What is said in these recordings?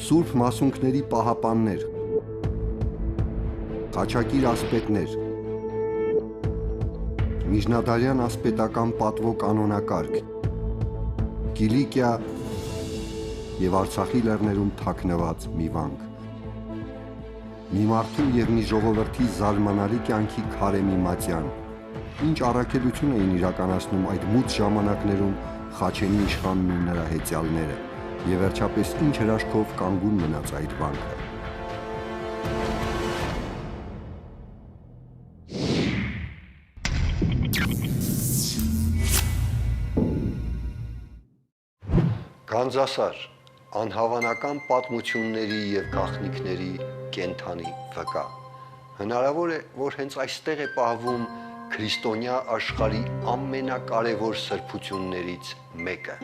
Սուրբ մասունքների պահապաններ, խաչակիր ասպետներ, միջնադարյան ասպետական պատվո կանոնակարգ, Կիլիկիա և Արցախի լեռներում թաքնված մի վանք, մի մարդու և մի ժողովրդի զարմանալի կյանքի քարե մի մատյան, ինչ առաքելություն էին իրականացնում այդ մութ ժամանակներում Խաչենի իշխանն ու նրա հեծյալները, և վերջապես ինչ հրաշքով կանգուն մնաց այդ վանքը։ Գանձասար, անհավանական պատմությունների և գաղտնիքների կենդանի վկա։ Հնարավոր է, որ հենց այստեղ է պահվում քրիստոնյա աշխարհի ամենակարևոր սրբություններից մեկը։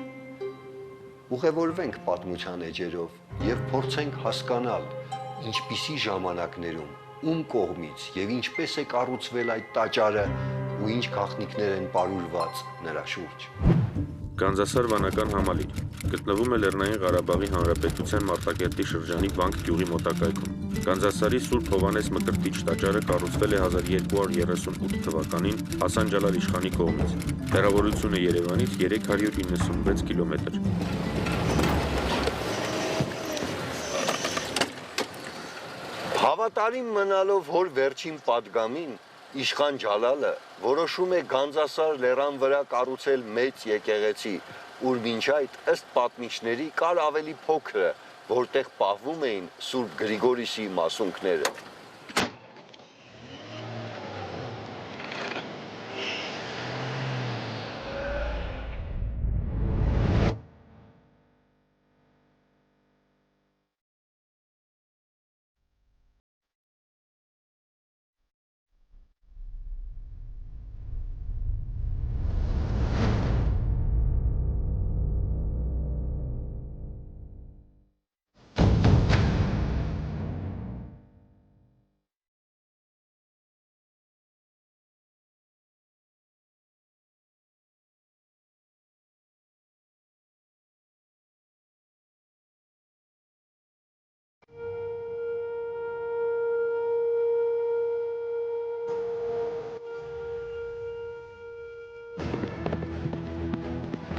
Ուղևորվենք պատմության էջերով և փորձենք հասկանալ, ինչպիսի ժամանակներում, ում կողմից և ինչպես է կառուցվել այդ տաճարը ու ինչ գաղտնիքներ են պարուրված նրա շուրջ։ Գանձասար վանական համալիր գտնվում է Լեռնային Ղարաբաղի Հանրապետության Մարտակերտի շրջանի Վանք գյուղի մոտակայքում։ Գանձասարի Սուրբ Հովհաննես Մկրտիչ տաճարը կառուցվել է 1238 թվականին Հասան Ջալալ իշխանի կողմից։ Հեռավորությունը Երևանից 396 կիլոմետր։ Հավատարիմ մնալով հոր վերջին պատգամին, իշխան Ջալալը որոշում է Գանձասար լեռան վրա կառուցել մեծ եկեղեցի, ուր մինչ այդ ըստ պատմիչների կար ավելի փոքրը, որտեղ պահվում էին Սուրբ Գրիգորիսի մասունքները։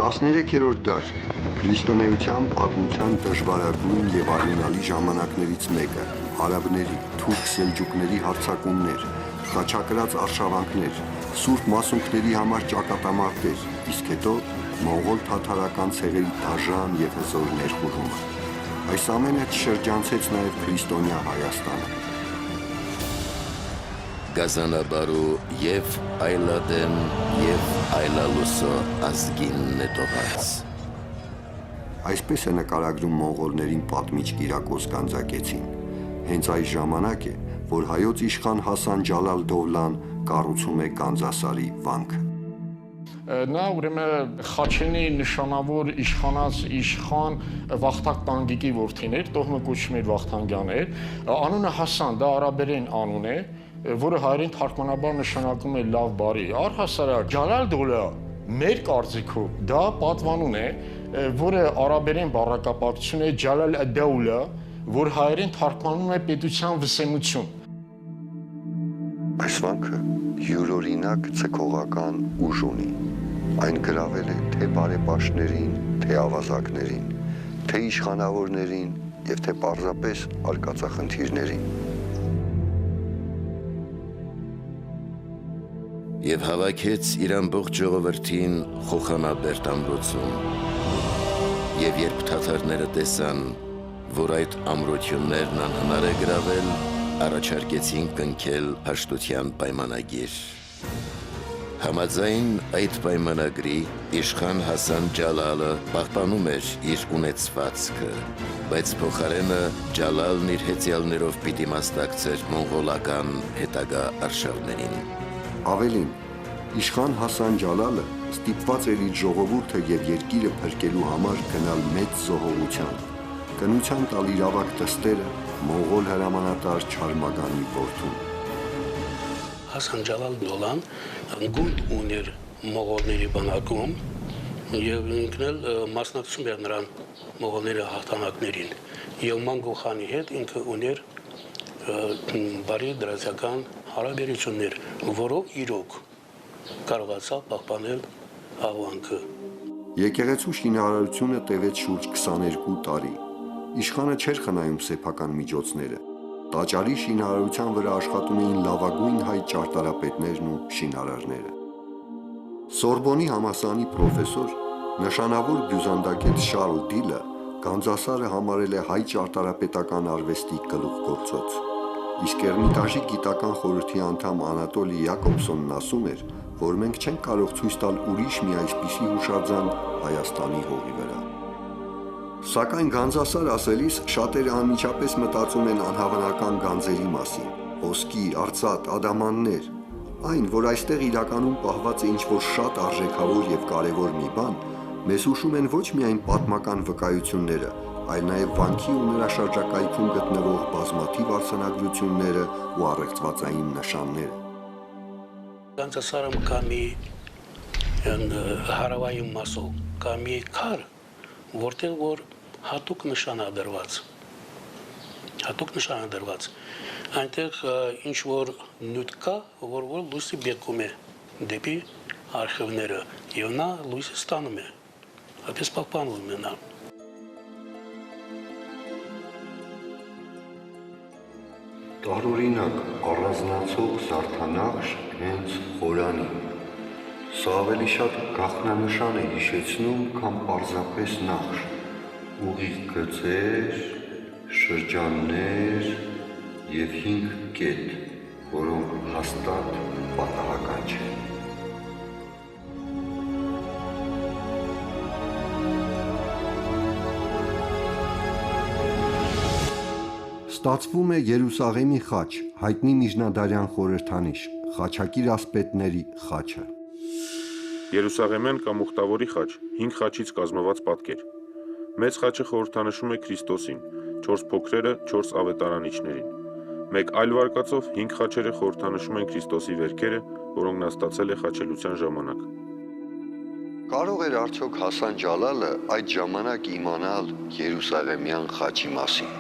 Տասներեքերորդ դար քրիստոնեության պատմության դժվարագույն և արյունալի ժամանակներից մեկը, արաբների, թուրք-սելջուկների հարձակումներ, խաչակրաց արշավանքներ, սուրբ մասունքների համար ճակատամարտեր, իսկ հետո մոնղոլ-թաթարական ցեղերի դաժան և հզոր ներխուժումը։ Այս ամենը չշրջանցեց նաև քրիստոնյա Հայաստանը։ Գազանաբարու և այլադեմ և այլալուսո ազգին նետողած։ Այսպես է նկարագրում մոնղոլներին պատմիչ Կիրակոս Գանձակեցին։ Հենց այս ժամանակ է, որ հայոց իշխան Հասան Ջալալ Դովլան կառուցում է Գանձասարի վանքը։ Նա ուրեմն Խաչենի նշանավոր իշխանած իշխան Վախթանգ Տանգիկի որդին էր, տոհմը կոչվում էր Վախթանգյան էր, անունը Հասան, դա արաբերեն անուն է, որը հայերեն թարգմանաբար նշանակում է լավ բարի։ Առհասարակ Ջալալ Դոլա մեր կարծիքով դա պատվանուն է, որը արաբերեն բառակապակցություն է Ջալալ ադաուլա, որ հայերեն թարգմանում է պետության վսեմություն։ Այս վանքը յուրօրինակ ցկողական ուժ ունի։ Այն գրավել է թե բարեպաշտներին, թե ավազակներին, թե իշխանավորներին և թե պարզապես արկածախնդիրներին։ Եվ հավաքեց իր ամբողջ ժողովրդին Խոխանաբերդ ամրոցում։ Եվ երբ թաթարները տեսան, որ այդ ամրություններն անհնար է գրավել, առաջարկեցին կնքել հաշտության պայմանագիր։ Համաձայն այդ պայմանագրի իշխան Հասան Ջալալը պահպանում էր իր ունեցվածքը, բայց փոխարենը Ջալալն իր հեծյալներով պիտի մասնակցեր մոնղոլական հետագա արշավներին։ Ավելին, իշխան Հասան Ջալալը ստիպված էր իր ժողովուրդը և երկիրը փրկելու համար գնալ մեծ զոհողության, կնության տալ իր ավագ դստերը մոնղոլ հրամանատար Չարմագանի որդուն։ Հասան Ջալալ Դոլան գունդ ուներ մողոլների բանակում և ինքն էլ մասնակցում էր նրան մողոլների հաղթանակներին Եվ Մանգուխանի հետ ինքը ուներ բարի դրացական հարաբերություններ, որով իրոք կարողացավ պահպանել աղվանքը։ Եկեղեցու շինարարությունը տևեց շուրջ 22 տարի։ Իշխանը չէր խնայում սեփական միջոցները։ Տաճարի շինարարության վրա աշխատում էին լավագույն հայ ճարտարապետներն ու շինարարները։ Սորբոնի համալսարանի պրոֆեսոր, նշանավոր բյուզանդակետ Շարլ Դիլը Գանձասարը համարել է հայ ճարտարապետական արվեստի գլուխգործոց։ Իսկ Էրմիտաժի գիտական խորհրդի անդամ Անատոլի Յակոբսոնն ասում էր, որ մենք չենք կարող ցույց տալ ուրիշ մի այսպիսի հուշարձան Հայաստանի հողի վրա։ Սակայն Գանձասար ասելիս շատերը անմիջապես մտածում են անհավանական գանձերի մասին՝ ոսկի, արծաթ, ադամաններ։ Այն, որ այստեղ իրականում պահված է ինչ-որ շատ արժեքավոր եւ կարեւոր մի բան, մեզ հուշում են ոչ միայն պատմական վկայությունները, այլ նաև վանքի ու նրա շրջակայքում գտնվող բազմաթիվ արձանագրությունները ու առեղծվածային նշանները։ Գանձասարում կա մի հարավային մասով կա մի քար, որտեղ որ հատուկ նշանադրված, այնտեղ ինչ որ նյութ կա, որ լույսը բեկում է դեպի արխիվները, եւ նա լույսը ստանում է, այդպես պահպանվում է նա։ Տարօրինակ առանձնացող զարդանախշ հենց խորանի։ Սա ավելի շատ գաղտնանշան է հիշեցնում, քան պարզապես նախշ։ Ուղիղ գծեր, շրջաններ եւ 5 կետ, որոնք հաստատ պատահական չեն։ Ստացվում է Երուսաղեմի խաչ, հայտնի միջնադարյան խորհրդանիշ, Խաչակիր ասպետների խաչը։ Երուսաղեմյան կամ Ուխտավորի խաչ 5 խաչից կազմված պատկեր։ Մեծ խաչը խորհրդանշում է Քրիստոսին, 4 փոքրերը 4 ավետարանիչներին։ Մեկ այլ վարկածով 5 խաչերը խորհրդանշում են Քրիստոսի վերքերը, որոնք նա ստացել է խաչելության ժամանակ։ Կարող էր արդյոք Հասան Ջալալը այդ ժամանակ իմանալ Երուսաղեմյան խաչի մասին։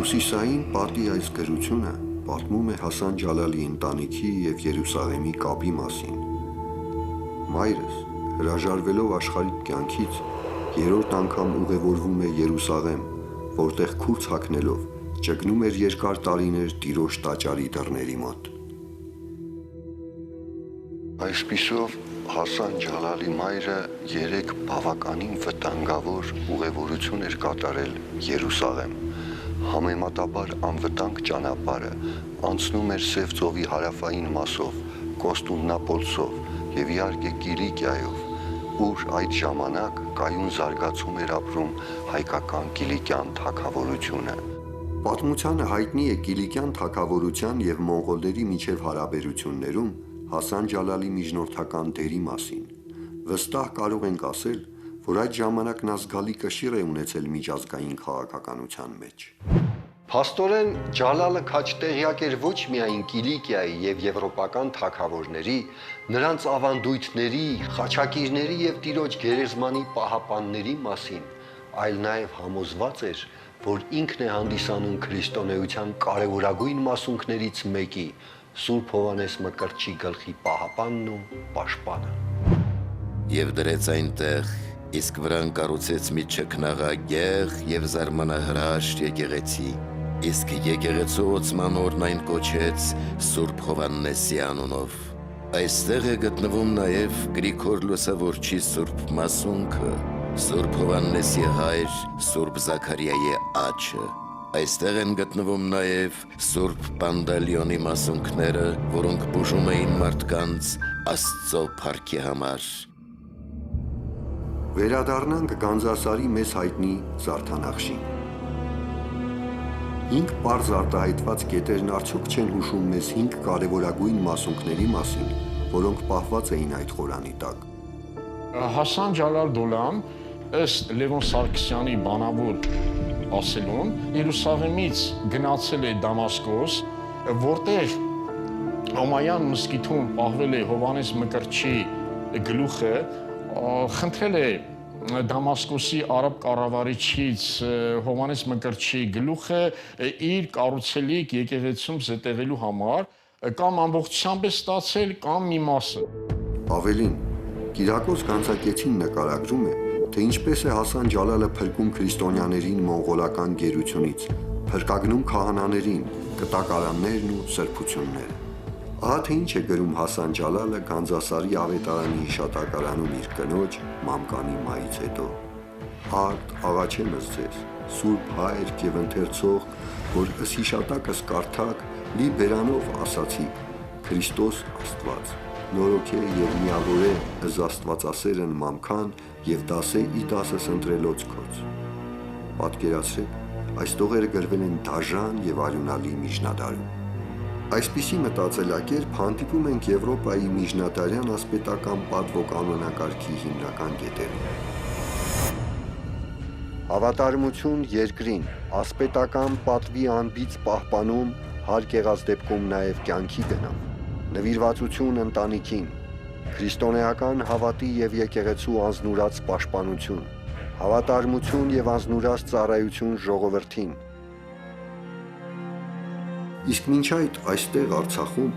Հյուսիսային պատի այս գրությունը պատմում է Հասան Ջալալի ընտանիքի և Երուսաղեմի կապի մասին։ Մայրս, հրաժարվելով աշխարհիկ կյանքից, երրորդ անգամ ուղևորվում է Երուսաղեմ, որտեղ քուրձ հագնելով ճգնում էր երկար տարիներ Տիրոջ տաճարի դռների մոտ։ Այսպիսով Հասան Ջալալի մայրը 3 բավականին վտանգավոր ուղևորություն էր կատարել Երուսաղեմ։ Համեմատաբար անվտանգ ճանապարհը անցնում էր Սև ծովի հարավային մասով, Կոստանդնուպոլսով եւ իհարկե Կիլիկիայով, ուր այդ ժամանակ կայուն զարգացում էր ապրում հայկական Կիլիկյան թագավորությունը։ Պատմությանը հայտնի է Կիլիկյան թագավորության եւ մոնղոլների միջև հարաբերություններում Հասան Ջալալի միջնորդական դերի մասին։ Վստահ կարող ենք ասել, որ այդ ժամանակ նա զգալի կշիռ է ունեցել միջազգային քաղաքականության մեջ։ Փաստորեն Ջալալը քաչտեղյակ էր ոչ միայն Կիլիկիայի եւ եվրոպական թագավորների, նրանց ավանդույթների, խաչակիրների եւ Տիրոջ գերեզմանի պահապանների մասին, այլ նաեւ համոզված էր, որ ինքն է հանդիսանում քրիստոնեության կարևորագույն մասունքներից մեկի, Սուրբ Հովհաննես Մկրտչի գլխի պահապանն ու պաշտպանը։ Եվ դրեց այնտեղ, իսկ վրան կառուցեց մի չքնաղագեղ եւ զարմանահրաշ եկեղեցի, իսկ եկեղեցու օծման օրն այն կոչեց Սուրբ Հովհաննեսի անունով։ Այստեղ է գտնվում նաեւ Գրիգոր Լուսավորչի Սուրբ Մասունքը, Սուրբ Հովհաննեսի հայր Սուրբ Զաքարիայի աչը։ Այստեղ են գտնվում նաև Սուրբ Պանդալիոնի մասունքները, որոնք բուժում էին մարդկանց Աստծո փառքի համար։ Վերադառնանք Գանձասարի մեզ հայտնի զարդանախշին։ 5 պարզ արտահայտված կետերն արդյոք չեն հուշում մեզ 5 կարևորագույն մասունքների մասին, որոնք պահված էին այդ խորանի տակ։ Հասան Ջալալ Դոլան ըստ Լևոն Սարգսյանի բանավոր ասելուն Երուսաղեմից գնացել է Դամասկոս, որտեղ Օմայան մզկիթում պահվել է Հովհաննես Մկրտչի գլուխը, խնդրել է Դամասկոսի արաբ կառավարիչից Հովհաննես Մկրտչի գլուխը իր կառուցելիք եկեղեցում զետեղելու համար, կամ ամբողջությամբ է ստացել, կամ մի մասը։ Ավելին, Կիրակոս Գանձակեցին նկարագրում է, թե ինչպես է Հասան Ջալալը փրկում քրիստոնյաներին մոնղոլական գերությունից, փրկագնում քահանաներին, կտակարաններն ու սրբությունները։ Ահա թե ինչ է գրում Հասան Ջալալը Գանձասարի ավետարանի հիշատակարանում իր կնոջ Մամկանի մայից հետո. Արդ աղաչեմ ձեզ, Սուրբ Հայր եւ ընթերցող, որ ըս հիշատակս կարդաք, լի բերանով ասացիք, Քրիստոս Աստված, նորոք է եւ միավոր է ըս Աստվածասերն Մամքան եւ դասե ի դասս ընտրելոց քոց։ Պատկերացրեք, այս տողերը գրվել են դաժան եւ արյունալի միջնադարում։ Այսպիսի մտածելակերպ հանդիպում ենք Եվրոպայի միջնադարյան ասպետական պատվոկանոնակարգի հիմնական կետերում։ Հավատարմություն երկրին, ասպետական պատվի անբիծ պահպանում, հարկ եղած դեպքում նաև կյանքի գնամ, նվիրվածություն ընտանիքին, քրիստոնեական հավատի եւ եկեղեցու անձնուրաց պաշտպանություն, հավատարմություն եւ անձնուրաց ծառայություն ժողովրդին։ Իսկ մինչ այդ այստեղ Արցախում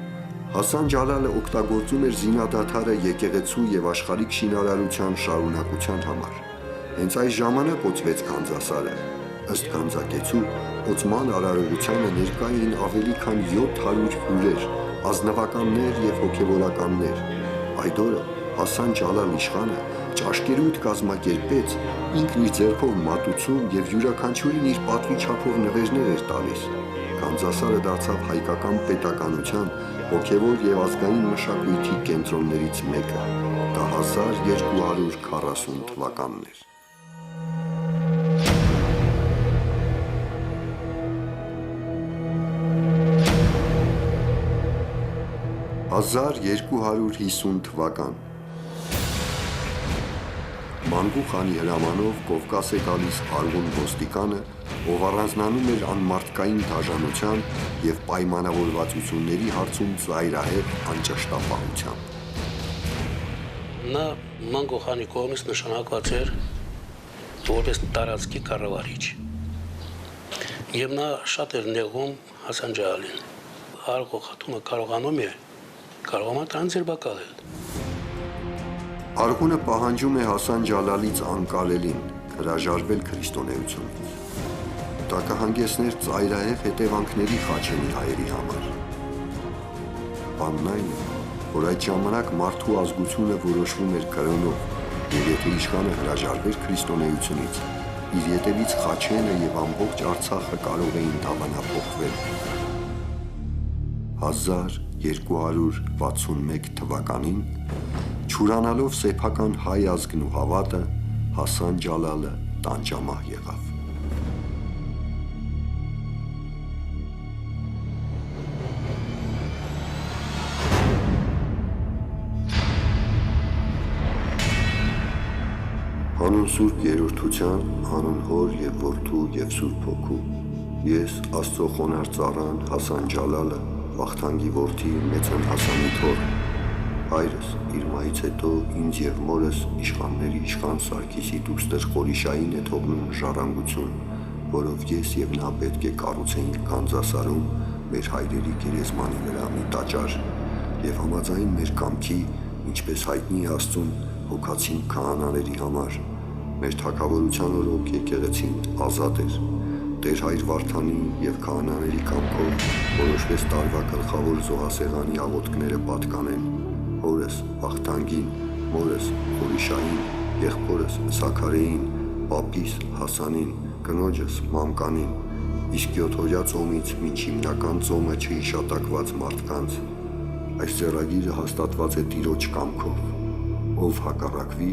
Հասան Ջալալը օգտագործում էր զինադադարը եկեղեցու եւ աշխարհիկ շինարարության շարունակության համար։ Հենց այս ժամանակ օծվեց Գանձասարը։ Ըստ Գանձակեցու, օծման արարողությանը ներկա էին ավելի քան 700 հյուրեր, ազնվականներ եւ հոգեվորականներ։ Այդ օրը Հասան Ջալալ իշխանը ճաշկերույթ կազմակերպեց, ինքն իր ձեռքով մատուցում եւ յուրաքանչյուրին իր պատվի չափով նվերներ էր տալիս։ Գանձասարը դարձավ հայկական պետականության հոգևոր եւ ազգային մշակույթի կենտրոններից մեկը։ Դա 1240 թվականն էր։ 1250 թվական Մանգու խանի հրամանով Կովկաս է գալիս Արղուն ոստիկանը, ով առանձնանում էր անմարդկային դաժանության եւ պայմանավորվածությունների հարցում ծայրահեղ անճշտապահությամբ։ Նա Մանգու խանի կողմից նշանակված էր որպես տարածքի կառավարիչ։ Եվ նա շատ էր նեղում Հասան Ջալալին։ Արղու խատունը կարողանում է տրանսերբակալել։ Արղունը պահանջում է Հասան Ջալալից անկալելին հրաժարվել քրիստոնեությունից։ Դա կհանգեցներ ծայրահեղ հետևանքների խաչենի հայերի համար։ Բանն այն է, որ այդ ժամանակ մարդու ազգությունը որոշվում էր կրոնով, եւ եթե իշխանը հրաժարվեր քրիստոնեությունից, իր ետևից խաչենը եւ ամբողջ Արցախը կարող էին դավանափոխվել։ 1261 թվականին չուրանալով սեփական հայ ազգն ու հավատը Հասան Ջալալը տանջամահ եղավ։ Հանուն Սուրբ Երրորդության, հանուն Հոր եւ Որդու եւ Սուրբ Հոգու, ես Աստծո խոնարհ ծառան Հասան Ջալալը, Վախթանգի որդի Մեծն Հասանի թոռ, հայրս իր մահից հետո ինձ եւ մորս իշխանների իշխան Սարգիսի դուստր Խորիշային է թողնում ժառանգություն, որով ես եւ նա պետք է կառուցեինք Գանձասարում մեր հայրերի գերեզմանի վրա մի տաճար եւ համաձայն մեր կամքի, ինչպես հայտնի է Աստծուն, հոգացին քահանաների համար։ Մեր թագավորության օրոք եկեղեցին ազատ էր։ Տեր հայր Վարդանի եւ քահանաների կամքով որոշվեց տարվա գլխավոր զոհասեղանի աղոթքները պատկանեն հորս Վախթանգին, մորս Խորիշային, եղբորս Սաքարեին, պապիս Հասանին, կնոջս Մամկանին, իսկ 7-օրյա ծոմից մինչ հիմնական ծոմը չհիշատակված մարդկանց։ Այս ծերագիրը հաստատված է Տիրոջ կամքով, ով հակառակվի,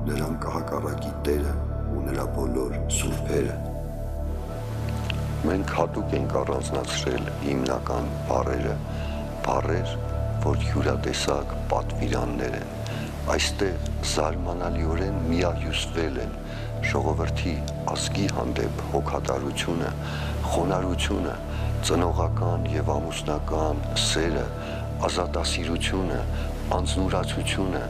նրան կհակառակի Տերը ու նրա բոլոր սուրբերը։ Մենք հատուկ ենք առանձնացրել հիմնական բառերը, որ յուրատեսակ պատվիրաններ են, Այստեղ զարմանալիորեն միահյուսվել են ժողովրդի ազգի հանդեպ հոգատարությունը, խոնարհությունը, ծնողական եւ ամուսնական սերը, ազատասիրությունը, անձնուրացությունը,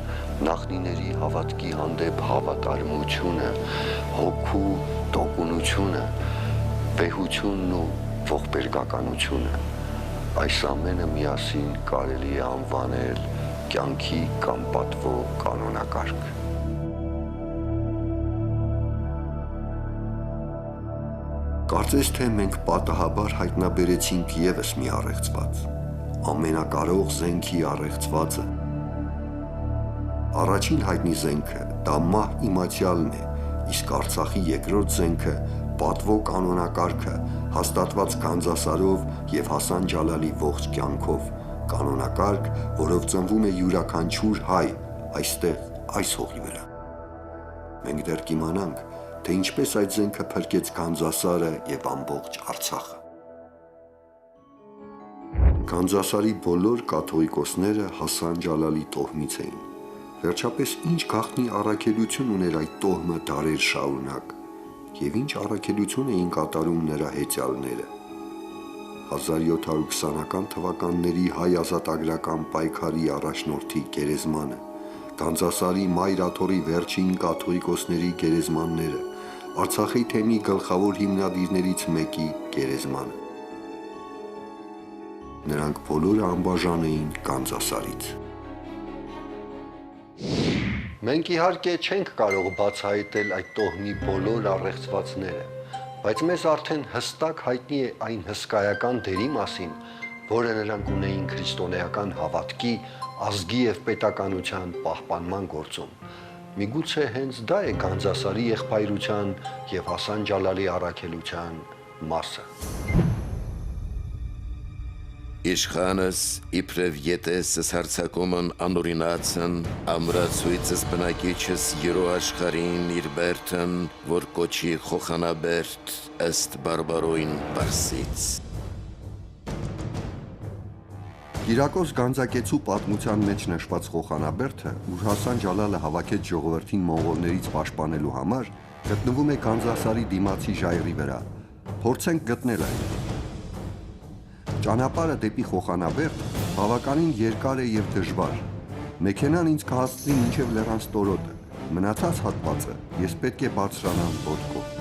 նախնիների հավատքի հանդեպ հավատարմությունը, հոգու տոկունությունը, վեհությունն ու ողբերգականությունը։ Այս ամենը միասին կարելի է անվանել կյանքի կամ պատվո կանոնակարգ։ Կարծես թե մենք պատահաբար հայտնաբերեցինք ևս մի առեղծված, ամենակարող զենքի առեղծվածը։ Առաջին հայտնի զենքը դա մահ իմացիալն է, իսկ Արցախի երկրորդ զենքը պատվո կանոնակարգը հաստատված Գանձասարով եւ Հասան Ջալալի ողջ կյանքով, կանոնակարգ, որով ծնվում է յուրաքանչյուր հայ այստեղ, այս հողի վրա։ Մենք դեռ կիմանանք, թե ինչպես այդ զենքը փրկեց Գանձասարը եւ ամբողջ Արցախը։ Գանձասարի բոլոր կաթողիկոսները Հասան Ջալալի տոհմից էին։ Վերջապես ինչ գաղտնի առաքելություն ուներ այդ տոհմը դարեր շարունակ, եւ ինչ առաքելություն էին կատարում նրա հեծյալները։ 1720-ական թվականների հայ ազատագրական պայքարի առաջնորդի գերեզմանը, Գանձասարի Մայր Աթոռի վերջին կաթողիկոսների գերեզմանները, Արցախի թեմի գլխավոր հիմնադիրներից մեկի գերեզմանը։ Նրանք բոլորը անբաժան էին Գանձասարից։ Մենք իհարկե չենք կարող բացահայտել այդ տոհմի բոլոր առեղծվածները, բայց մեզ արդեն հստակ հայտնի է այն հսկայական դերի մասին, որը նրանք ունեին քրիստոնեական հավատքի, ազգի եւ պետականության պահպանման գործում։ Միգուցե հենց դա է Գանձասարի եղբայրության եւ Հասան Ջալալի առաքելության մասը։ Իշխանս իբրև ետեսս հարցակոմն անորինացն, ամրացույցս բնակիչս երո աշխարին իր բերթն, որ կոչի խոխանաբերտ ըստ բարբարոյն բարսից։ Կիրակոս Գանձակեցու պատմության մեջ նշված Խոխանաբերդը, ուր Հասան Ջալալը հավաքեց ժողովրդին մոնղոլներից պաշտպանելու համար, գտնվում է Գանձասարի դիմացի ժայռի վրա։ Փորձենք գտնել այն։ Ճանապարհը դեպի Խոխանաբերդ բավականին երկար է եւ դժվար։ Մեքենան ինձ կհասցնի մինչև լեռան ստորոտը։ Մնացած հատվածը ես պետք է բարձրանամ ոտքով։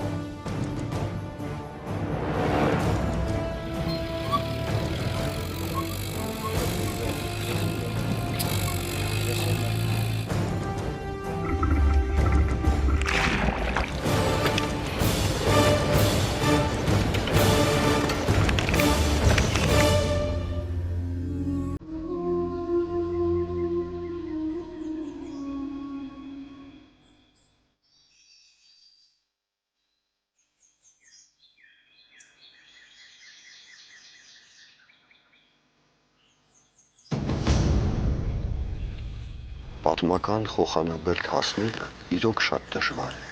Պատմական Խոխանաբերդ հասնելը իրոք շատ դժվար է։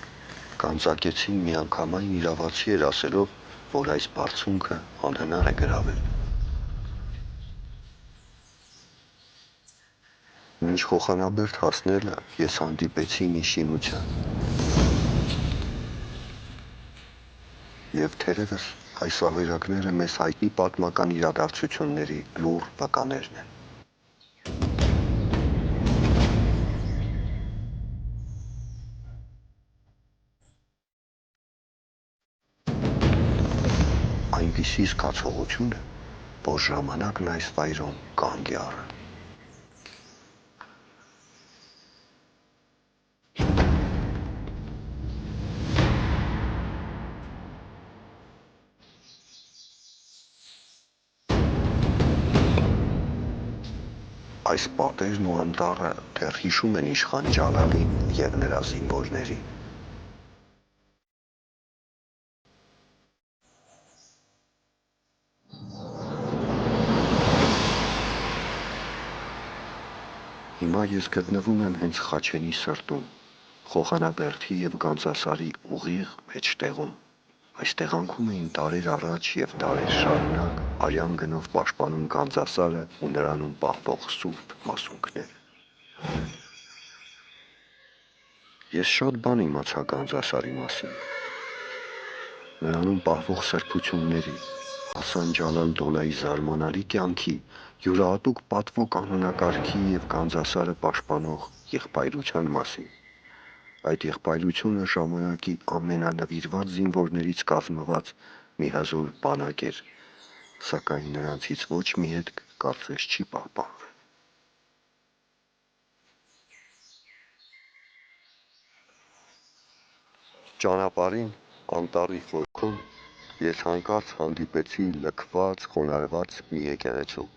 Գանձակեցին միանգամայն իրավացի էր ասելով, որ այս բարձունքը անհնար է գրավել։ Մինչ Խոխանաբերդ հասնելը ես հանդիպեցի մի շինության։ Եվ թերևս այս ավերակները մեզ հայտնի պատմական իրադարձությունների լուռ վկաներն են։ Այնպիսի զգացողություն է, որ ժամանակն այս վայրում կանգ է առել։ Այս պատերն ու անտառը դեռ հիշում են իշխան Ջալալին եւ նրա զինվորներին։ Հիմա ես գտնվում եմ հենց Խաչենի սրտում, Խոխանաբերդի եւ Գանձասարի ուղիղ մեջտեղում։ Այս տեղանքում էին տարեր առաջ եւ տարեր շարունակ արյան գնով պաշտպանում Գանձասարը ու նրանում պահվող սուրբ մասունքները։ Ես շատ բան իմացա Գանձասարի մասին։ Նրանում պահվող սրբությունների, Հասան Ջալալ Դոլայի զարմանալի կյանքի, յուրահատուկ պատվո կանոնակարգի եւ Գանձասարը պաշտպանող եղբայրության մասին։ Այդ եղբայրությունը ժամանակի ամենանվիրված զինվորներից կազմված մի հզոր բանակ էր, սակայն նրանցից ոչ մի հետ կարծես չի պահպանվել։ Ճանապարհին անտառի խորքում ես հանկարծ հանդիպեցի լքված, խոնարհված մի եկեղեցու։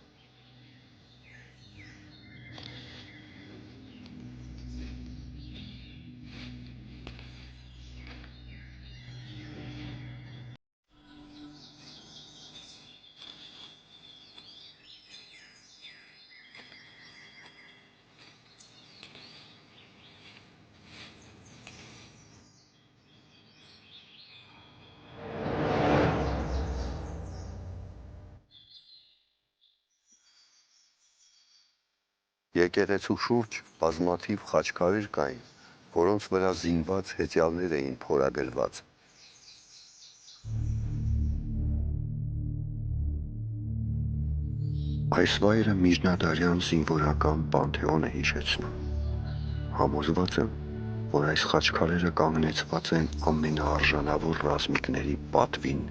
Եկեղեցու շուրջ բազմաթիվ խաչքարեր կային, որոնց վրա զինված հեծյալներ էին փորագրված։ Այս վայրը միջնադարյան զինվորական պանթեոն է հիշեցնում։ Համոզված եմ, որ այս խաչքարերը կանգնեցված են ամենաարժանավոր ռազմիկների պատվին։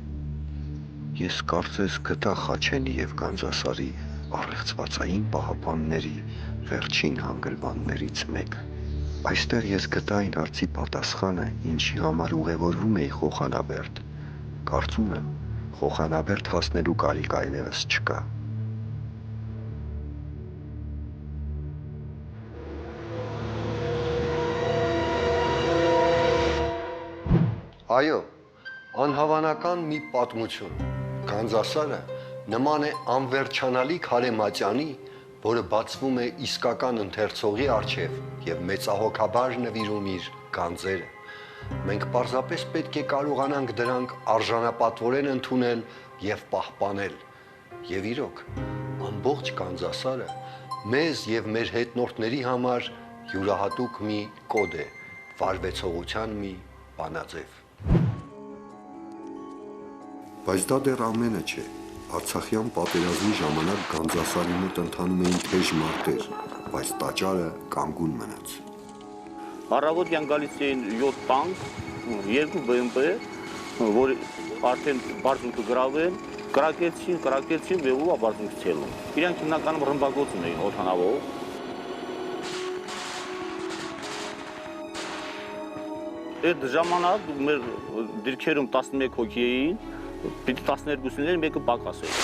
Ես կարծես գտա Խաչենի եւ Գանձասարի առեղծվածային պահապանների վերջին հանգրվաններից մեկը։ Այստեղ ես գտա այն հարցի պատասխանը, ինչի համար ուղևորվում էի Խոխանաբերդ։ Կարծում եմ, Խոխանաբերդ հասնելու կարիք այլևս չկա։ Այո, անհավանական մի պատմություն։ Գանձասարը նման է անվերջանալի քարե մատյանի, որը բացվում է իսկական ընթերցողի առջև եւ մեծահոգաբար նվիրում իր գանձերը։ Մենք պարզապես պետք է կարողանանք դրանք արժանապատվորեն ընդունել եւ պահպանել։ Եվ իրոք, ամբողջ Գանձասարը մեզ եւ մեր հետնորդների համար յուրահատուկ մի կոդ է, վարվեցողության մի բանաձև։ Բայց դա դեռ ամենը չէ։ Արցախյան պատերազմի ժամանակ Գանձասարի մոտ ընթանում էին թեժ մարտեր, բայց տաճարը կանգուն մնաց։ Առավոտյան գալիս էին 7 տանկ, 2 BMW, որ արդեն բարձունքը գրավել, կրակեցին, վեհուվա բարձունքը ցելում։ Իրանք հիմնականում ռմբակոծում էին օդանավով։ Այդ ժամանակ մեր դիրքերում 11 հոգի էին, պիտի 12-ներ մեկը պակաս էր։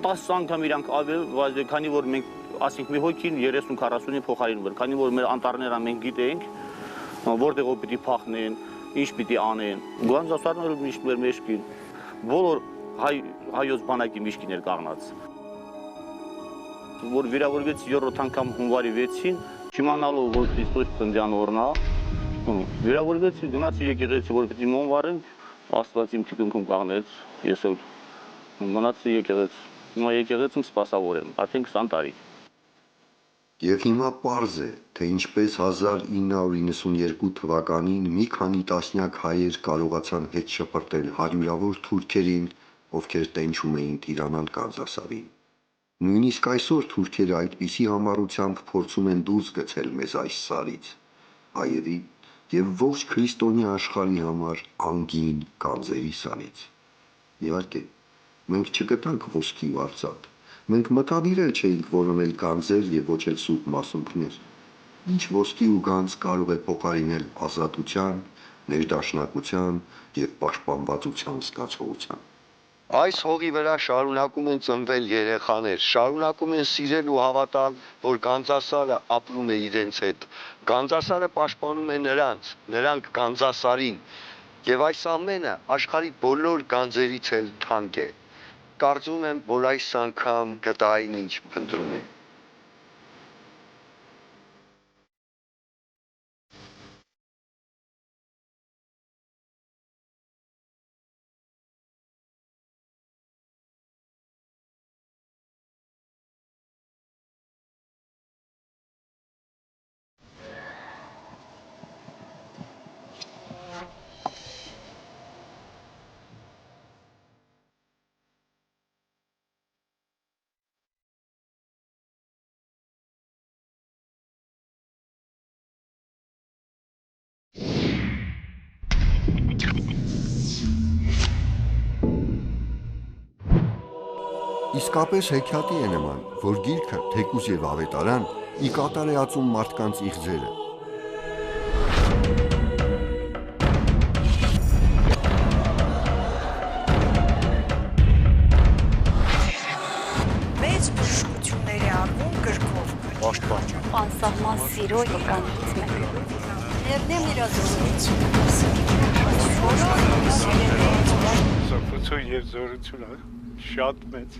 10 անգամ իրանք ավել, քանի որ մենք ասենք մի հոգին 30-40-ի փոխարինում էր, քանի որ մեր անտառները մենք գիտենք, որտեղով պիտի փախնեն, ինչ պիտի անեն։ Գանձասարները միշտ մեր մեջքին, բոլոր հայոց բանակի մեջքին էր կանգնած։ Որ վիրավորվեց 7 անգամ հունվարի 6-ին, չիմանալով որ Քրիստոս ծննդյան օրն է, վիրավորվեցի, գնացի եկեղեցի, որ պիտի մոմ վարենք, Աստված իմ թիկունքում կանգնեց, ես էլ մնացի եկեղեցի, հիմա եկեղեցում սպասավոր եմ, արդեն 20 տարի։ Եվ հիմա պարզ է, թե ինչպես 1992 թվականին մի քանի տասնյակ հայեր կարողացան հետ շպրտել հարյուրավոր թուրքերին, ովքեր տենչում էին տիրանալ Գանձասարին։ Նույնիսկ այսօր թուրքերը այդպիսի համառությամբ փորձում են դուրս գցել մեզ այս սարից, հայերի եւ ողջ քրիստոնյա աշխարհի համար անգին գանձերի սարից։ Իհարկե, մենք չգտանք ոսկի ու արծաթ, մենք մտադիր էլ չէինք որոնել գանձեր եւ ոչ էլ սուրբ մասունքներ։ Ինչ ոսկի ու գանձ կարող է փոխարինել ազատության, ներդաշնակության եւ պաշտպանվածության զգացողության։ Այս հողի վրա շարունակում են ծնվել երեխաներ, շարունակում են սիրել ու հավատալ, որ Գանձասարը ապրում է իրենց հետ։ Գանձասարը պաշտպանում է նրանք Գանձասարին, եւ այս ամենը աշխարհի բոլոր գանձերից էլ թանկ է։ Կարծում եմ, որ այս անգամ կտա այնինչ փնտրում է։ Իսկապես հեքիաթի է նման, որ գիրքը, թեկուզ եւ ավետարան, ի կատար է ածում մարդկանց իղձերը։ Մեծ բժշկությունների արվում գրքով։ Անսահման սիրո եկանից մեկ։ Ներնեմ իրազորություն։ Զորություն եւ զորություն շատ մեծ։